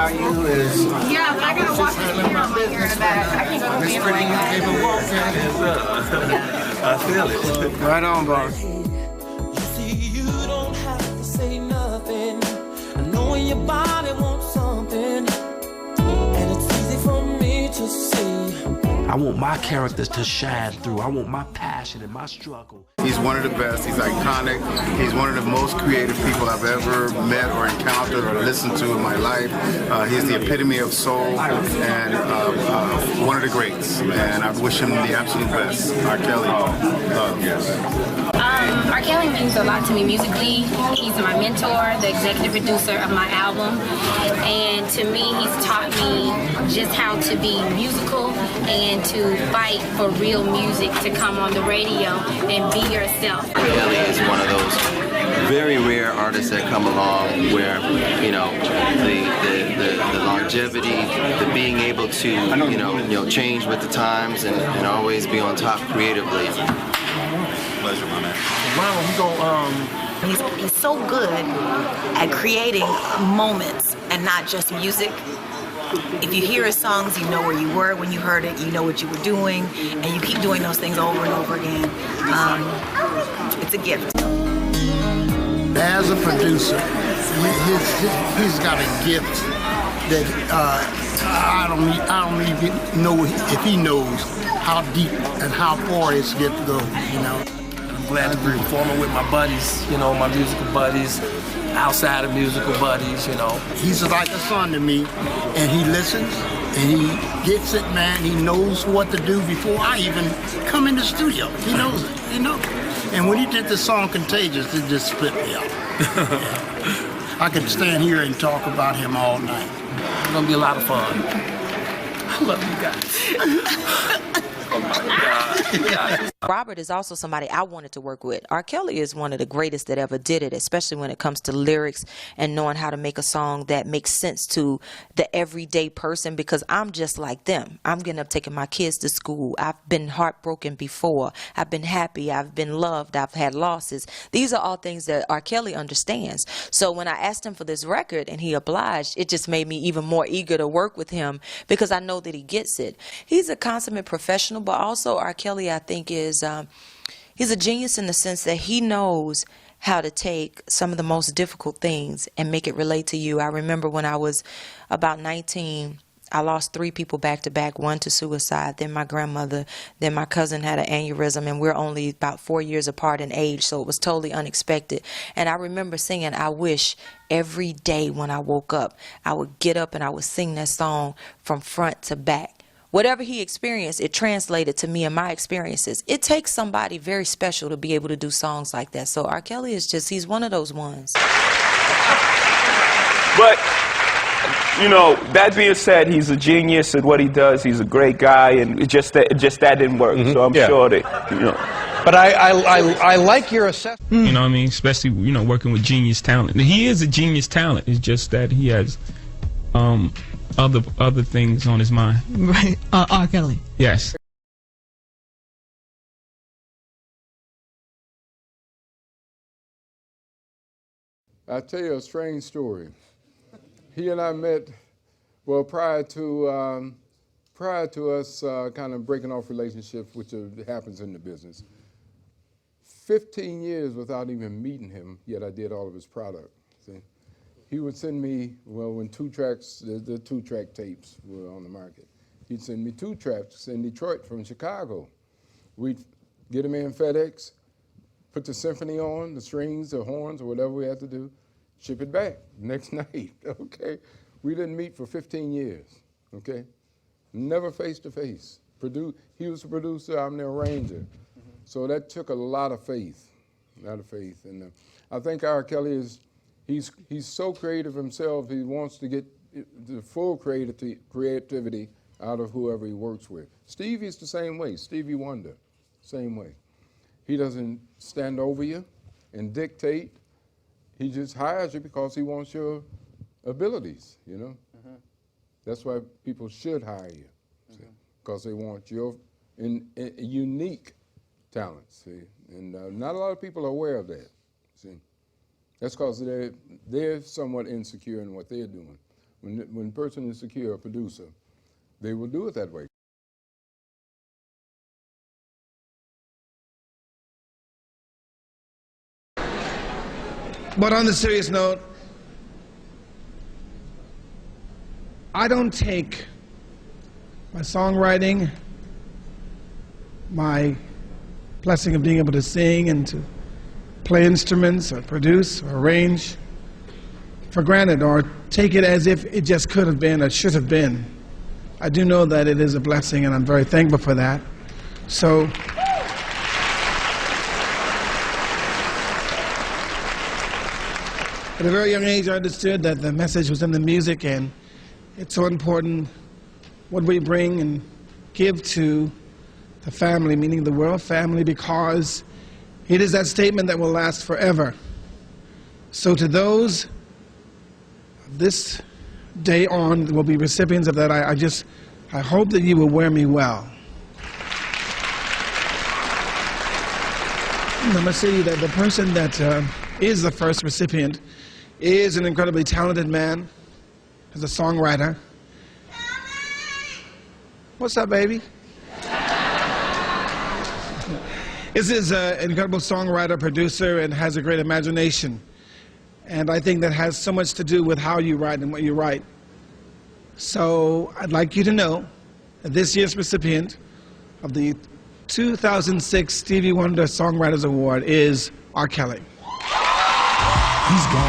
about you is... Yeah, but I gotta watch the camera on my ear in the back. I can't go to the like that. I feel it. Right on, boss. You see, you don't have to say nothing. I know your body wants something, and it's easy for me to see. I want my characters to shine through. I want my passion and my struggle. He's one of the best. He's iconic. He's one of the most creative people I've ever met or encountered or listened to in my life. He's the epitome of soul and one of the greats. And I wish him the absolute best. R. Kelly. R. Kelly means a lot to me musically. He's my mentor, the executive producer of my album. And to me, he's taught me just how to be musical and to fight for real music to come on the radio and be yourself. R. Kelly is one of those very rare artists that come along where, you know, the longevity, the being able to, you know, change with the times and always be on top creatively. Pleasure, my man. He's so good at creating moments and not just music. If you hear his songs, you know where you were when you heard it, you know what you were doing, and you keep doing those things over and over again. It's a gift. As a producer, he's got a gift that I don't even know if he knows how deep and how far his gift goes, you know. I'm glad to be performing with my buddies, you know, my musical buddies, outside of musical buddies, you know. He's like a son to me, and he listens, and he gets it, man. He knows what to do before I even come in the studio. He knows it, you know. And when he did the song Contagious, it just split me up. Yeah. I could stand here and talk about him all night. It's gonna be a lot of fun. I love you guys. Oh my God. Robert is also somebody I wanted to work with. R. Kelly is one of the greatest that ever did it, especially when it comes to lyrics and knowing how to make a song that makes sense to the everyday person, because I'm just like them. I'm getting up taking my kids to school. I've been heartbroken before. I've been happy. I've been loved. I've had losses. These are all things that R. Kelly understands. So when I asked him for this record and he obliged, it just made me even more eager to work with him because I know that he gets it. He's a consummate professional, but also R. Kelly, I think, is he's a genius in the sense that he knows how to take some of the most difficult things and make it relate to you. I remember when I was about 19, I lost 3 people back to back, one to suicide, then my grandmother, then my cousin had an aneurysm, and we're only about 4 years apart in age, so it was totally unexpected. And I remember singing I Wish every day when I woke up. I would get up and I would sing that song from front to back. Whatever he experienced, it translated to me and my experiences. It takes somebody very special to be able to do songs like that. So R. Kelly is just, he's one of those ones. But, you know, that being said, he's a genius at what he does. He's a great guy, and it just that didn't work. So I'm sure that, you know. But I like your assessment. You know what I mean? Especially, you know, working with genius talent. He is a genius talent. It's just that he has other things on his mind. Right. R. Kelly. Yes. I'll tell you a strange story. He and I met, well, prior to us kind of breaking off relationships, which happens in the business. 15 years without even meeting him, yet I did all of his product. See? He would send me, well, when the 2-track tapes were on the market, he'd send me 2 tracks in Detroit from Chicago. We'd get them in FedEx, put the symphony on, the strings, the horns, or whatever we had to do, ship it back next night, okay? We didn't meet for 15 years, okay? Never face to face. He was the producer, I'm the arranger. So that took a lot of faith, And I think R. Kelly is, he's so creative himself, he wants to get the full creativity out of whoever he works with. Stevie's the same way, Stevie Wonder, same way. He doesn't stand over you and dictate. He just hires you because he wants your abilities, you know? That's why people should hire you, because they want your unique talents, see? And not a lot of people are aware of that, see? That's because they're somewhat insecure in what they're doing. When a person is secure, a producer, they will do it that way. But on the serious note, I don't take my songwriting, my blessing of being able to sing and to play instruments or produce or arrange for granted, or take it as if it just could have been or should have been. I do know that it is a blessing, and I'm very thankful for that. So at a very young age, I understood that the message was in the music, and it's so important what we bring and give to the family, meaning the world family, because it is that statement that will last forever. So to those this day on will be recipients of that, I hope that you will wear me well. I must say that the person that is the first recipient is an incredibly talented man, as a songwriter. What's up, baby? This is an incredible songwriter, producer, and has a great imagination. And I think that has so much to do with how you write and what you write. So I'd like you to know that this year's recipient of the 2006 Stevie Wonder Songwriters Award is R. Kelly. He's gone.